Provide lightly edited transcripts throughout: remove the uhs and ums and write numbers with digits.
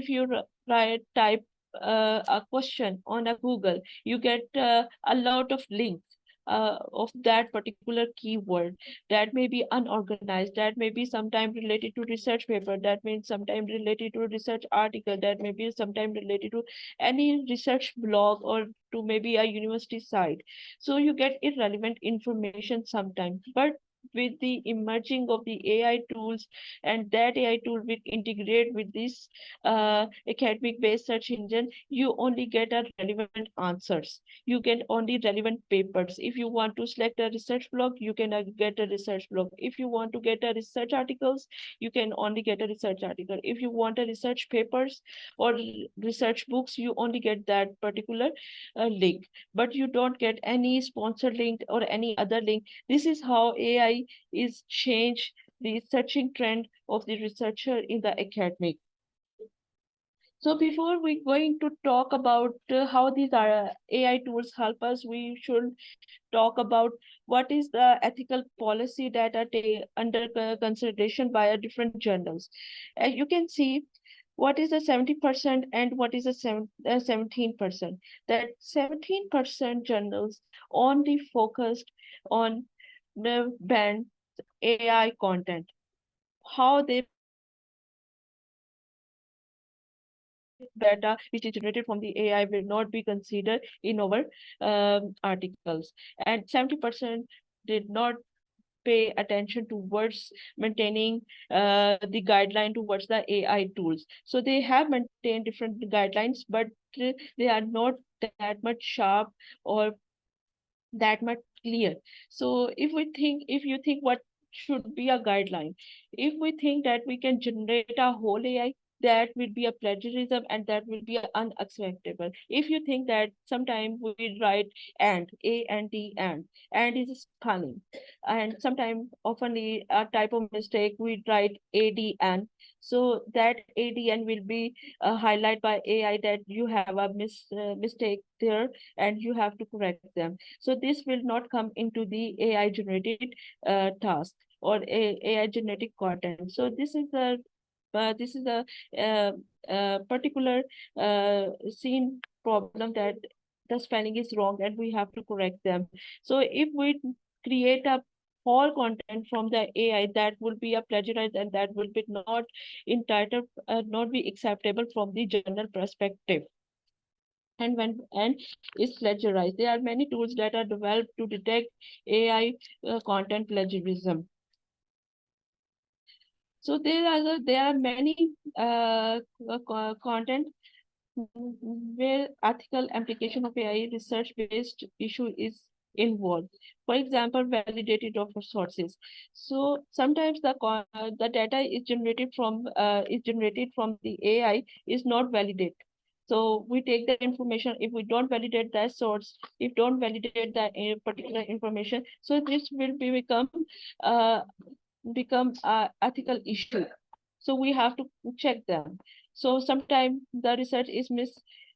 if you type a question on a Google, you get a lot of links of that particular keyword that may be unorganized, that may be sometime related to research paper, that means sometime related to research article, that may be sometime related to any research blog or to maybe a university site. So you get irrelevant information sometimes. But with the emerging of the AI tools, and that AI tool will integrate with this academic based search engine, you only get a relevant answers, you get only relevant papers. If you want to select a research blog, you can get a research blog. If you want to get a research articles, you can only get a research article. If you want a research papers or research books, you only get that particular link, but you don't get any sponsored link or any other link. This is how AI is change the searching trend of the researcher in the academic. So before we going to talk about how these AI tools help us, we should talk about what is the ethical policy that are under consideration by different journals. As you can see, what is the 70% and what is the 17%? That 17% journals only focused on the banned AI content, how they data which is generated from the AI will not be considered in our articles. And 70% did not pay attention towards maintaining the guideline towards the AI tools. So they have maintained different guidelines, but they are not that much sharp or that much clear. So if you think what should be a guideline, if we think that we can generate a whole AI, that will be a plagiarism and that will be unacceptable. If you think that sometimes we write and and is spelling, and sometimes oftenly a type of mistake we write ADN, so that ADN will be highlighted by AI that you have a mistake there and you have to correct them. So this will not come into the AI generated task or AI generated content. So this is a particular scene problem that the spelling is wrong and we have to correct them. So if we create a whole content from the AI, that will be a plagiarized and that will be not entitled, not be acceptable from the journal perspective. And when and is plagiarized, there are many tools that are developed to detect AI content plagiarism. So there are many content where ethical application of AI research based issue is involved. For example, validated of sources. So sometimes the data is generated from the AI is not validated. So we take the information, if we don't validate that source, if don't validate that particular information, so this will uh, become a ethical issue. So we have to check them. So sometimes the research is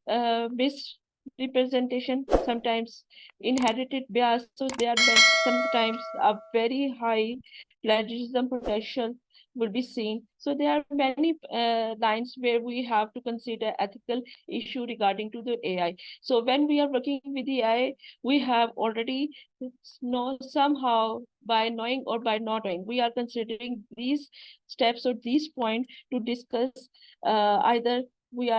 misrepresentation, sometimes inherited bias. So there are sometimes a very high plagiarism potential will be seen. So there are many lines where we have to consider ethical issue regarding to the AI. So when we are working with the AI, we have already know somehow by knowing or by not knowing, we are considering these steps or these points to discuss either we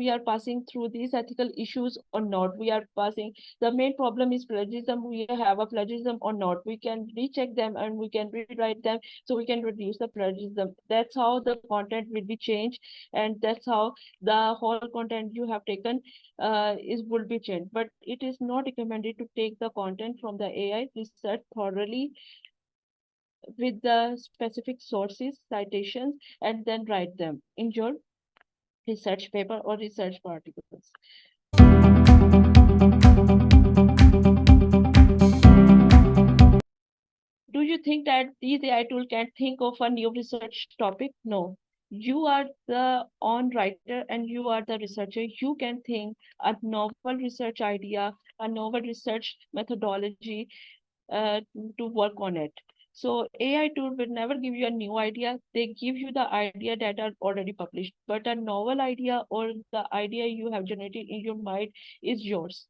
are passing through these ethical issues or not. We are passing, the main problem is plagiarism. We have a plagiarism or not. We can recheck them and we can rewrite them so we can reduce the plagiarism. That's how the content will be changed, and that's how the whole content you have taken is will be changed. But it is not recommended to take the content from the AI, research thoroughly with the specific sources, citations, and then write them in your research paper or research articles. Do you think that these AI tool can think of a new research topic? No. You are the on writer and you are the researcher. You can think a novel research idea, a novel research methodology to work on it. So AI tool will never give you a new idea. They give you the idea that are already published. But a novel idea or the idea you have generated in your mind is yours.